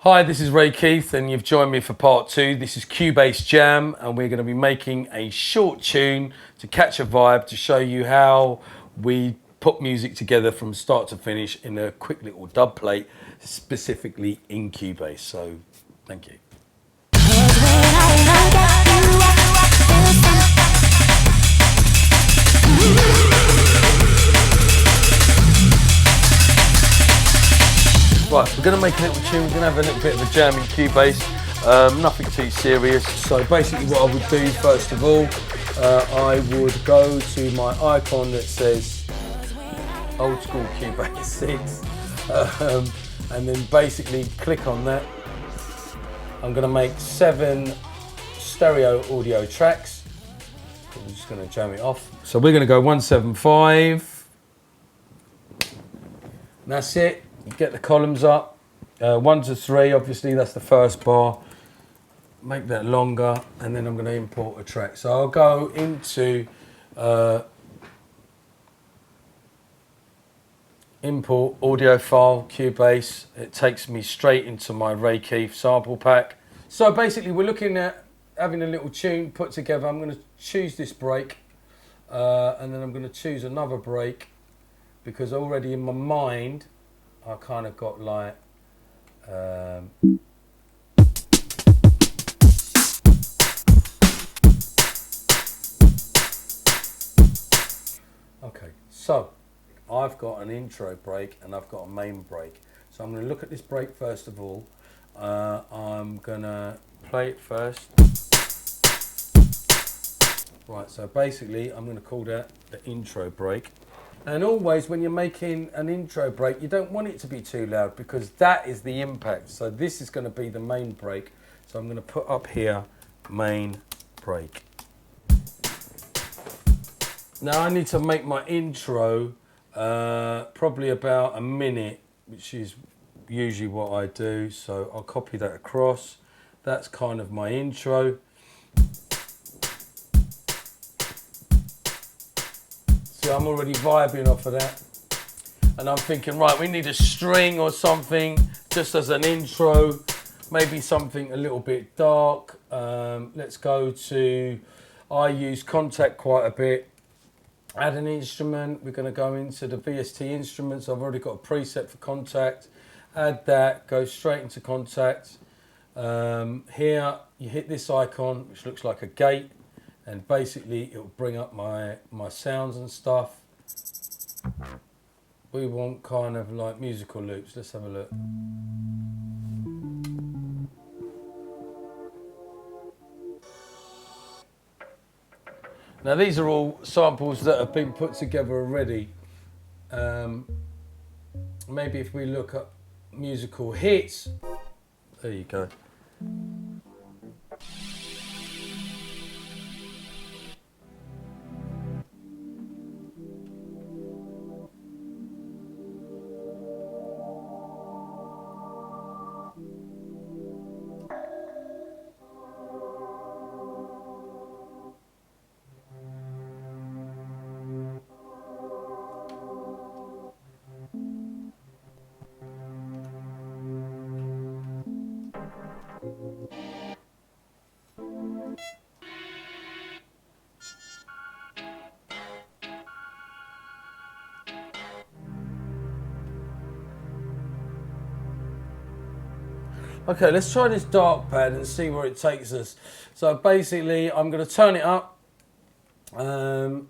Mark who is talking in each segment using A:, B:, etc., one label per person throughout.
A: Hi, this is Ray Keith and you've joined me for part 2. This is Cubase Jam and we're going to be making a short tune to catch a vibe to show you how we put music together from start to finish in a quick little dub plate, specifically in Cubase. So, thank you. Right, we're going to make a little tune, we're going to have a little bit of a jam in Cubase, nothing too serious. So basically what I would do first of all, I would go to my icon that says old school Cubase 6 and then basically click on that. I'm going to make 7 stereo audio tracks. I'm just going to jam it off. So we're going to go 175, that's it. Get the columns up, 1 to 3, obviously that's the first bar. Make that longer, and then I'm going to import a track. So I'll go into import audio file, Cubase. It takes me straight into my Ray Keith sample pack. So basically we're looking at having a little tune put together. I'm going to choose this break, and then I'm going to choose another break, because already in my mind I kind of got like okay, so I've got an intro break and I've got a main break. So I'm going to look at this break first of all. I'm going to play it first. Right, so basically I'm going to call that the intro break. And always when you're making an intro break, you don't want it to be too loud because that is the impact. So this is going to be the main break. So I'm going to put up here, main break. Now I need to make my intro probably about a minute, which is usually what I do. So I'll copy that across. That's kind of my intro. I'm already vibing off of that, and I'm thinking, right, we need a string or something just as an intro, maybe something a little bit dark. Let's go to, I use Contact quite a bit. Add an instrument. We're going to go into the VST instruments. I've already got a preset for Contact. Add that, go straight into Contact. Here you hit this icon which looks like a gate, and basically it will bring up my sounds and stuff. We want kind of like musical loops. Let's have a look. Now these are all samples that have been put together already. Maybe if we look at musical hits, there you go. Okay, let's try this dark pad and see where it takes us. So basically, I'm going to turn it up. All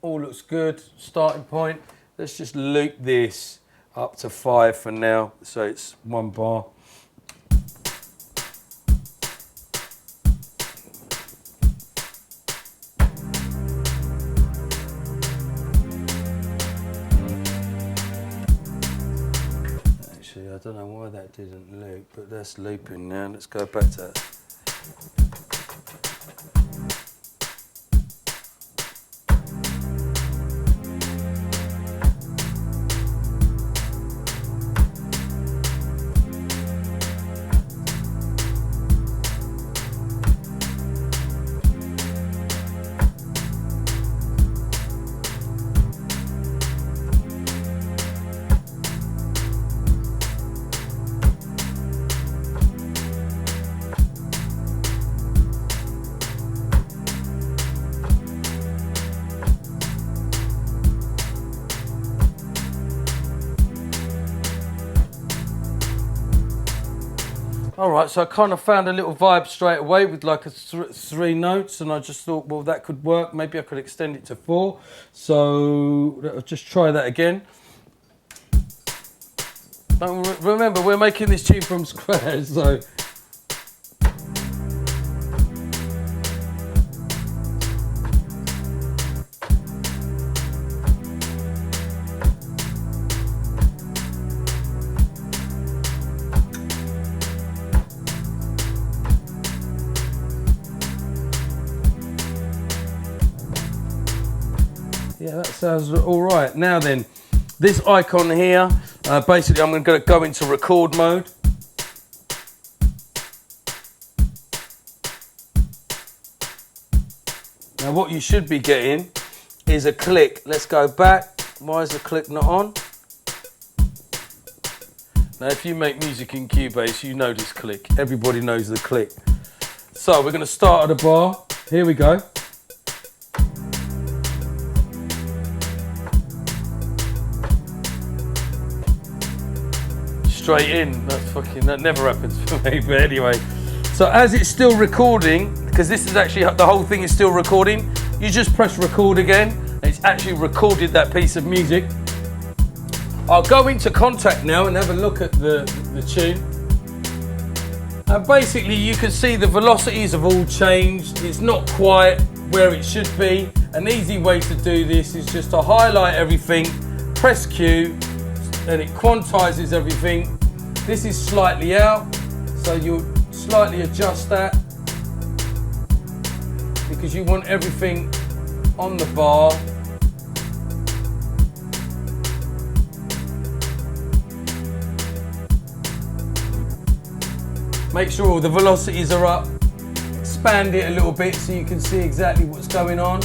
A: looks good. Starting point. Let's just loop this up to 5 for now. So it's 1 bar. I don't know why that didn't loop, but that's looping now. Let's go back to that. All right, so I kind of found a little vibe straight away with like a 3 notes, and I just thought, well, that could work. Maybe I could extend it to 4. So I'll just try that again. Remember, we're making this tune from scratch, so. Yeah, that sounds all right. Now then, this icon here, basically I'm going to go into record mode. Now what you should be getting is a click. Let's go back. Why is the click not on? Now if you make music in Cubase, you know this click. Everybody knows the click. So we're going to start at the bar. Here we go. Straight in. That never happens for me, but anyway. So as it's still recording, because this is actually, the whole thing is still recording, you just press record again, and it's actually recorded that piece of music. I'll go into Contact now and have a look at the tune. And basically you can see the velocities have all changed. It's not quite where it should be. An easy way to do this is just to highlight everything, press Q, and it quantizes everything. This is slightly out, so you'll slightly adjust that because you want everything on the bar. Make sure all the velocities are up. Expand it a little bit so you can see exactly what's going on.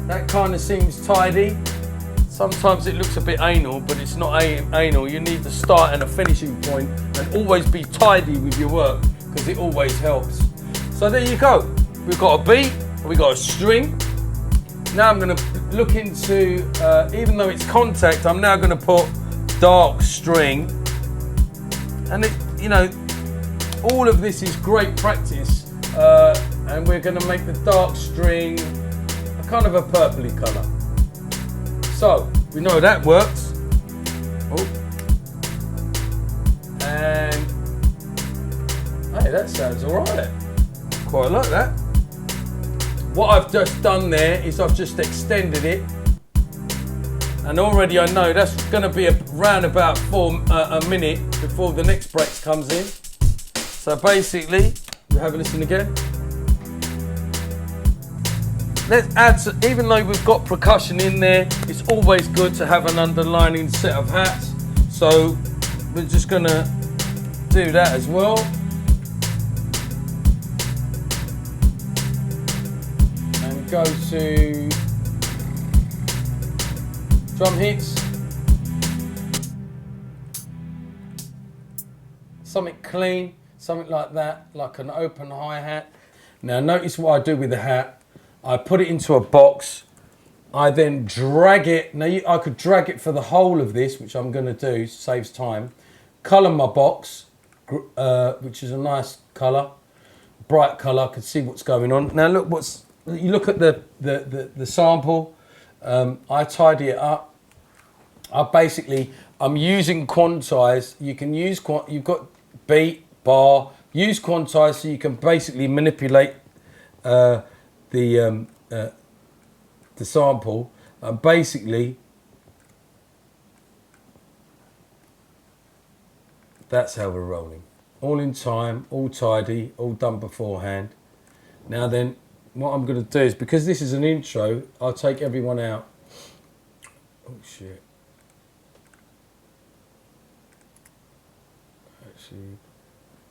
A: That kind of seems tidy. Sometimes it looks a bit anal, but it's not anal. You need the start and a finishing point, and always be tidy with your work because it always helps. So there you go. We've got a beat, we've got a string. Now I'm going to look into, even though it's Contact, I'm now going to put dark string. And it, you know, all of this is great practice, and we're going to make the dark string a kind of a purpley colour. So, we know that works. Oh. And, hey, that sounds all right. Quite like that. What I've just done there is I've just extended it. And already I know that's going to be around about a minute before the next break comes in. So basically, we have a listen again. Let's add, even though we've got percussion in there, it's always good to have an underlining set of hats. So we're just gonna do that as well. And go to drum hits. Something clean, something like that, like an open hi-hat. Now notice what I do with the hat. I put it into a box. I then drag it. Now I could drag it for the whole of this, which I'm going to do, saves time. Colour my box, which is a nice colour, bright colour. I can see what's going on. Now look, you look at the sample. I tidy it up. I'm using quantize. You can use you've got beat, bar. Use quantize so you can basically manipulate the sample, and basically that's how we're rolling. All in time, all tidy, all done beforehand. Now then, what I'm going to do is, because this is an intro, I'll take everyone out. Oh shit. Actually,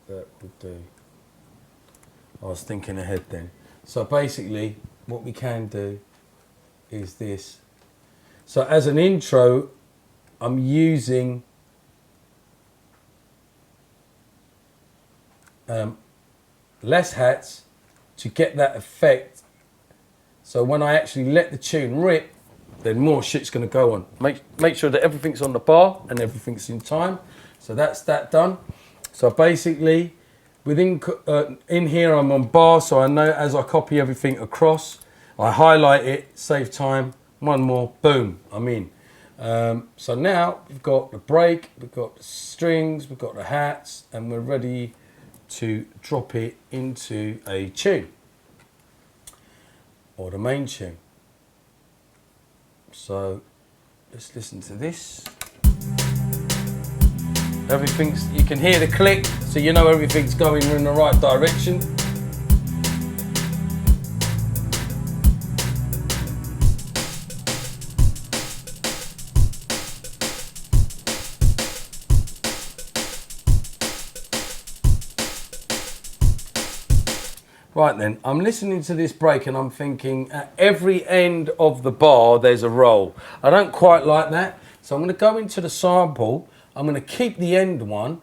A: that would do. I was thinking ahead then. So basically, what we can do is this. So as an intro, I'm using less hats to get that effect. So when I actually let the tune rip, then more shit's going to go on. Make sure that everything's on the bar and everything's in time. So that's that done. So basically, in here I'm on bar, so I know as I copy everything across, I highlight it, save time, one more, boom, I'm in. So now we've got the break, we've got the strings, we've got the hats, and we're ready to drop it into a tune, or the main tune. So let's listen to this. Everything's, you can hear the click, so you know everything's going in the right direction. Right then, I'm listening to this break and I'm thinking at every end of the bar there's a roll. I don't quite like that, so I'm going to go into the sample. I'm going to keep the end one,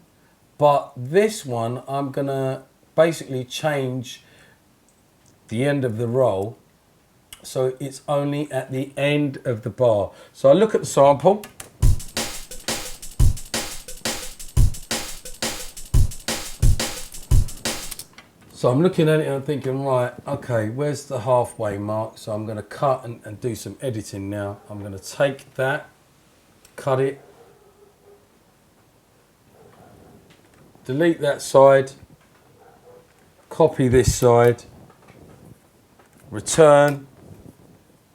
A: but this one I'm going to basically change the end of the roll so it's only at the end of the bar. So I look at the sample. So I'm looking at it and I'm thinking, right, okay, where's the halfway mark? So I'm going to cut and do some editing now. I'm going to take that, cut it, delete that side, copy this side, return,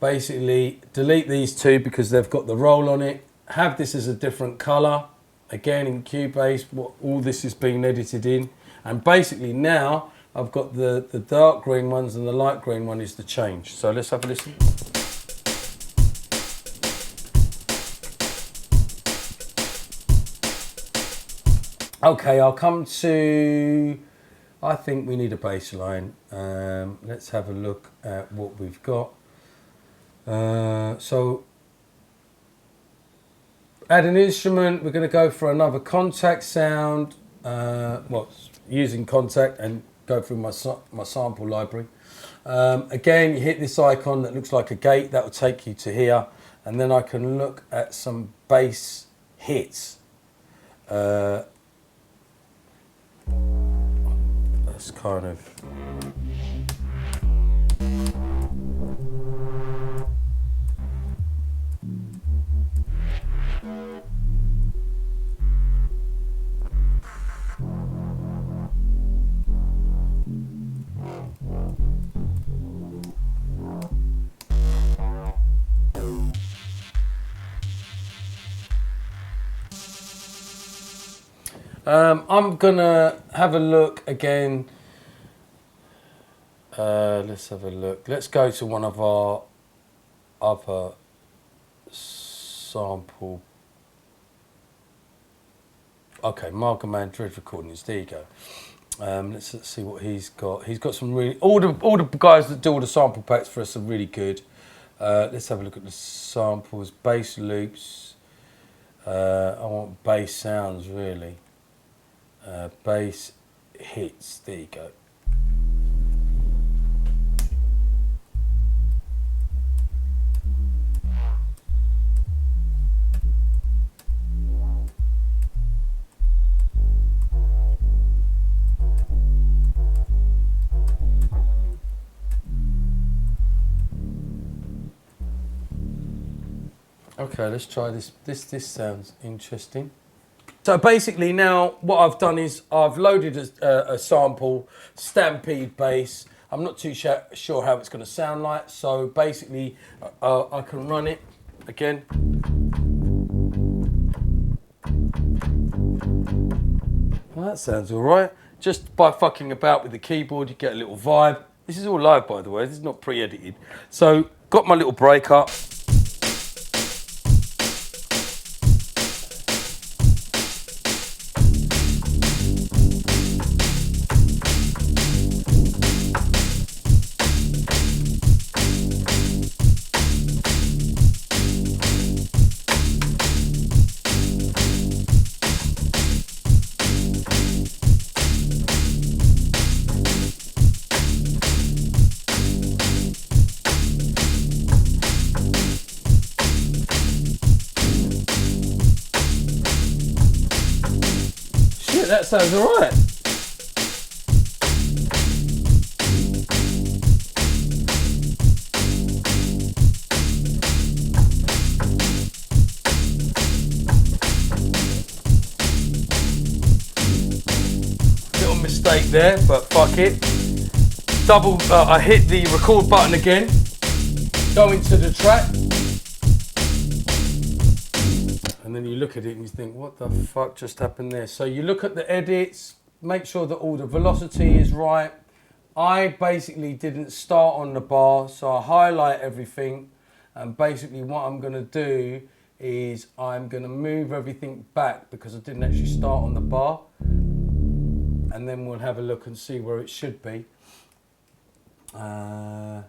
A: basically delete these two because they've got the roll on it, have this as a different color, again in Cubase, all this is being edited in, and basically now I've got the dark green ones and the light green one is the change. So let's have a listen. Okay, I'll come to, I think we need a bass line. Let's have a look at what we've got. So add an instrument, we're going to go for another contact sound, using contact and go through my sample library. Again, you hit this icon that looks like a gate, that will take you to here, and then I can look at some bass hits. That's kind of... I'm gonna have a look again. Let's have a look. Let's go to one of our other sample. Okay, Margaret Man Dread recordings. There you go. Let's see what he's got. He's got some really, all the guys that do all the sample packs for us are really good. Let's have a look at the samples. Bass loops. I want bass sounds really. Bass hits. There you go. Okay, let's try this. This sounds interesting. So basically now what I've done is I've loaded a sample, Stampede bass. I'm not too sure how it's going to sound like. So basically I can run it again. Well, that sounds all right. Just by fucking about with the keyboard, you get a little vibe. This is all live, by the way. This is not pre-edited. So got my little break up. that sounds all right. Little mistake there, but fuck it. I hit the record button again, go into the track, and then you look at it and you think, what the fuck just happened there? So you look at the edits, make sure that all the velocity is right. I basically didn't start on the bar, so I highlight everything, and basically what I'm going to do is I'm going to move everything back because I didn't actually start on the bar, and then we'll have a look and see where it should be. Yeah.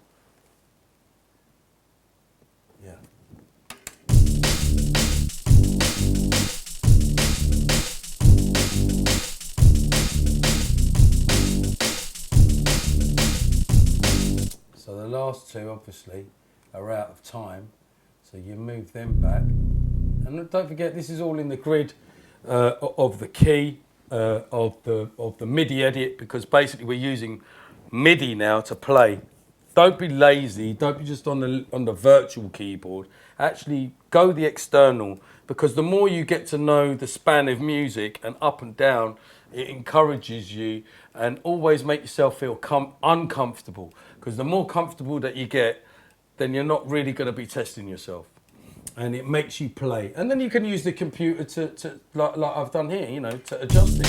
A: So the last two obviously are out of time, so you move them back, and don't forget this is all in the grid of the key of the MIDI edit, because basically we're using MIDI now to play. Don't be lazy, don't be just on the virtual keyboard. Actually go the external, because the more you get to know the span of music and up and down, it encourages you, and always make yourself feel uncomfortable, because the more comfortable that you get, then you're not really going to be testing yourself, and it makes you play. And then you can use the computer to like I've done here, you know, to adjust it.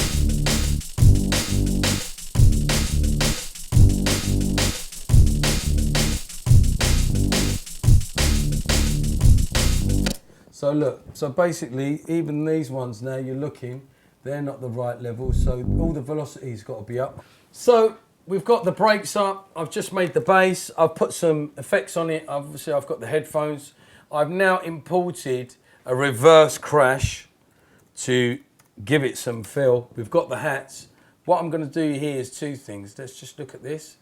A: So look, so basically even these ones now you're looking, they're not the right level, so all the velocity's got to be up. So we've got the brakes up, I've just made the bass, I've put some effects on it, obviously I've got the headphones. I've now imported a reverse crash to give it some feel. We've got the hats. What I'm going to do here is two things. Let's just look at this.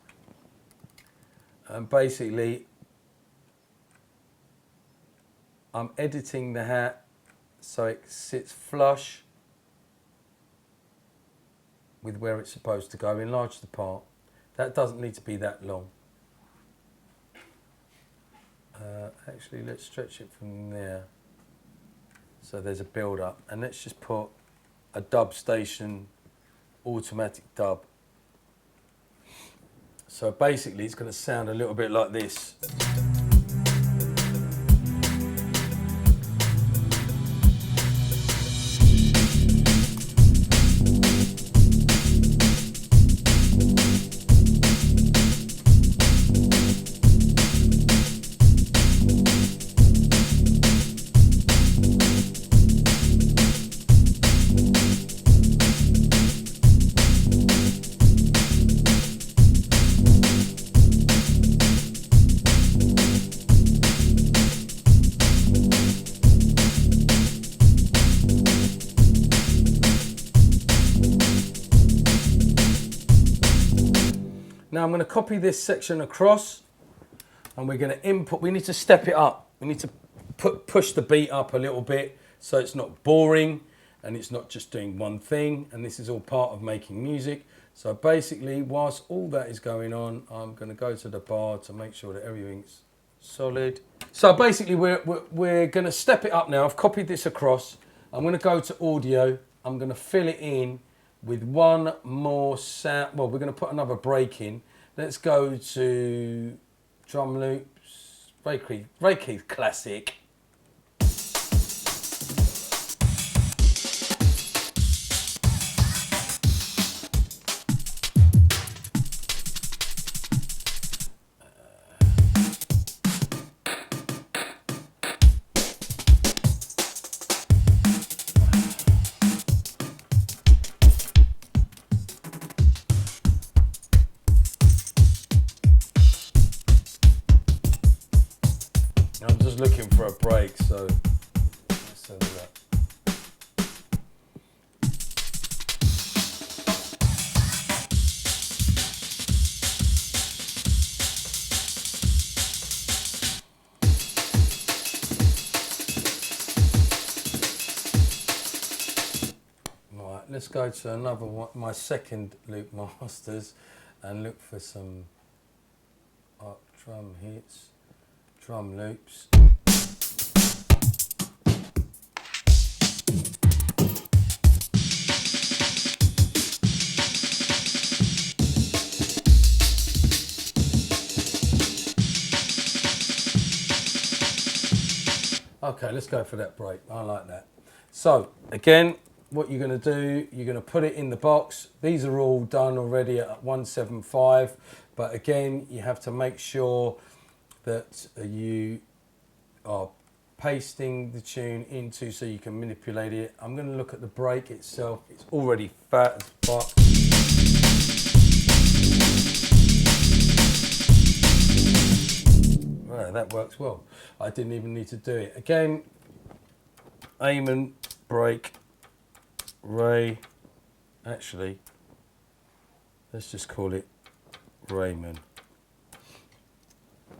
A: And basically, I'm editing the hat so it sits flush with where it's supposed to go. Enlarge the part. That doesn't need to be that long. Actually, let's stretch it from there. So there's a build up, and let's just put a dub station, automatic dub. So basically it's going to sound a little bit like this. Now I'm going to copy this section across, and we're going to input. We need to step it up. We need to push the beat up a little bit so it's not boring and it's not just doing one thing. And this is all part of making music. So basically, whilst all that is going on, I'm going to go to the bar to make sure that everything's solid. So basically, we're going to step it up now. I've copied this across. I'm going to go to audio. I'm going to fill it in with one more sound. Well, we're going to put another break in. Let's go to drum loops. Ray Keith classic. I'm just looking for a break, so let's have that. let's go to another one, my second loop masters, and look for some drum hits, drum loops. Okay, let's go for that break. I like that. So again, what you're going to do, you're going to put it in the box. These are all done already at 175, but again, you have to make sure that you are pasting the tune into so you can manipulate it. I'm going to look at the break itself. It's already fat as fuck. Right, that works well. I didn't even need to do it. Again, aim break, Ray, actually, let's just call it Raymond.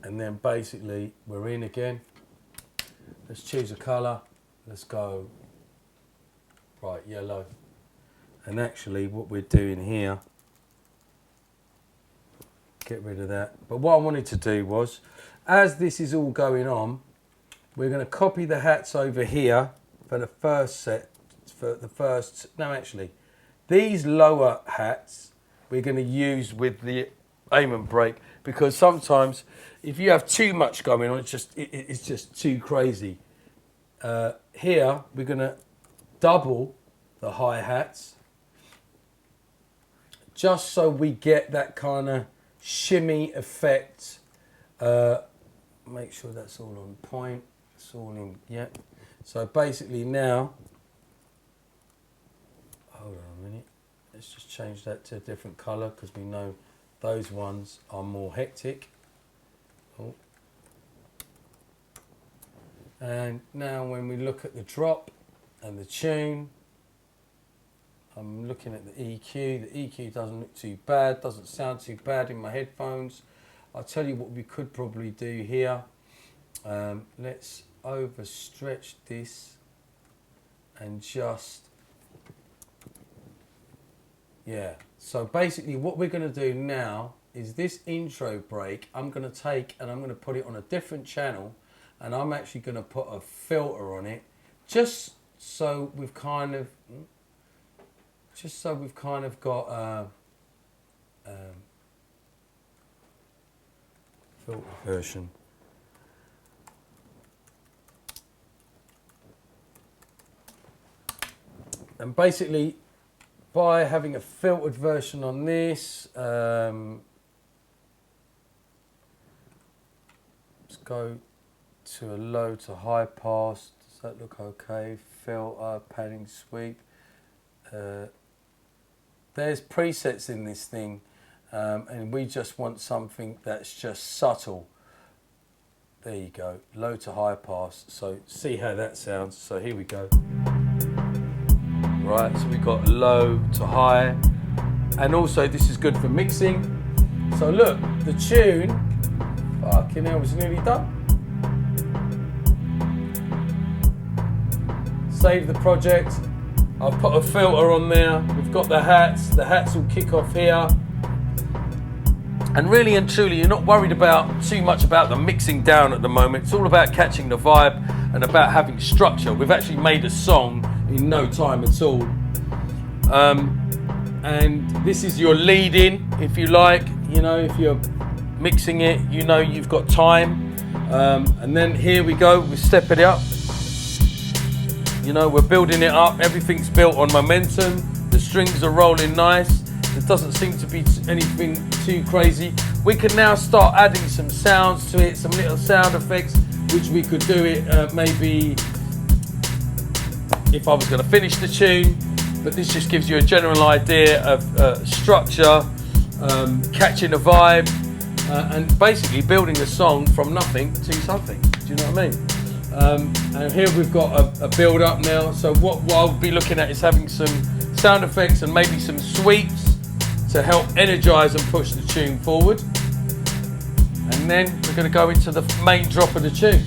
A: And then basically we're in again. Let's choose a colour. Let's go bright yellow. And actually what we're doing here, get rid of that. But what I wanted to do was, as this is all going on, we're going to copy the hats over here for the first set, no actually, these lower hats we're going to use with the aim and break, because sometimes if you have too much going on, it's just too crazy. Here we're going to double the hi-hats just so we get that kind of shimmy effect. Make sure that's all on point. It's all in, yeah. So basically now, hold on a minute. Let's just change that to a different colour because we know those ones are more hectic. Oh. And now when we look at the drop and the tune, I'm looking at the EQ. The EQ doesn't look too bad, doesn't sound too bad in my headphones. I'll tell you what we could probably do here. Let's overstretch this and just, yeah. So basically what we're going to do now is this intro break, I'm going to take and I'm going to put it on a different channel, and I'm actually going to put a filter on it just so we've kind of got a filter version. And basically, by having a filtered version on this, let's go to a low to high pass. Does that look okay? Filter, padding, sweep. There's presets in this thing, and we just want something that's just subtle. There you go, low to high pass. So see how that sounds. So here we go. Right, so we've got low to high, and also this is good for mixing. So look, the tune, fucking hell, it's nearly done. Save the project. I've put a filter on there. We've got the hats will kick off here. And really and truly, you're not worried about too much about the mixing down at the moment. It's all about catching the vibe and about having structure. We've actually made a song in no time at all. And this is your lead in, if you like. You know, if you're mixing it, you know you've got time. And then here we go, we step it up. You know, we're building it up. Everything's built on momentum. The strings are rolling nice. There doesn't seem to be anything too crazy. We can now start adding some sounds to it, some little sound effects, which we could do it maybe if I was going to finish the tune. But this just gives you a general idea of structure, catching a vibe, and basically building a song from nothing to something. Do you know what I mean? And here we've got a build up now. So what I'll be looking at is having some sound effects and maybe some sweeps to help energize and push the tune forward. And then we're going to go into the main drop of the tune.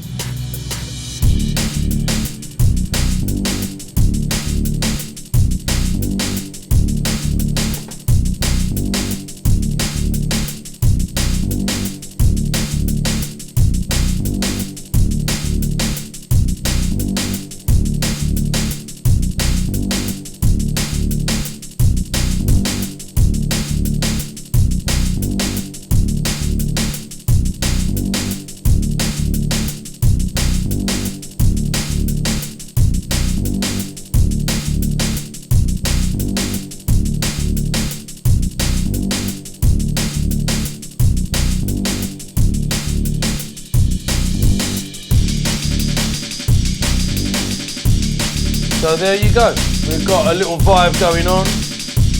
A: So there you go. We've got a little vibe going on.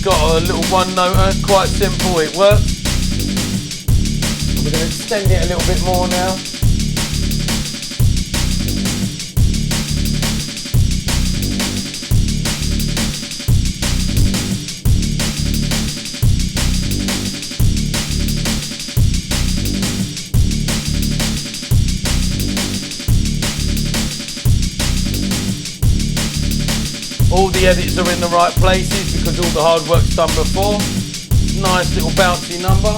A: Got a little one-noter, quite simple, it works. We're going to extend it a little bit more now. All the edits are in the right places because all the hard work's done before. Nice little bouncy number.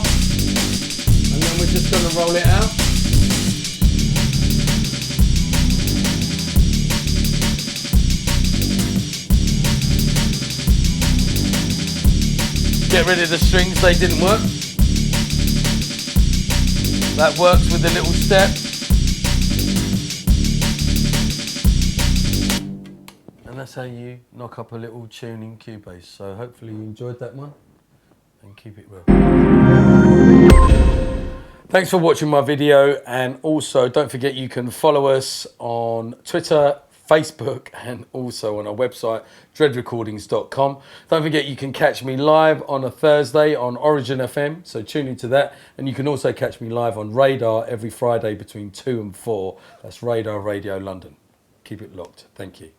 A: And then we're just going to roll it out. Get rid of the strings, they didn't work. That works with the little step. And that's how you knock up a little tune in Cubase. So hopefully you enjoyed that one and keep it real. Thanks for watching my video, and also don't forget you can follow us on Twitter, Facebook, and also on our website dreadrecordings.com. Don't forget you can catch me live on a Thursday on Origin FM, so tune into that. And you can also catch me live on Radar every Friday between 2 and 4. That's Radar Radio London. Keep it locked. Thank you.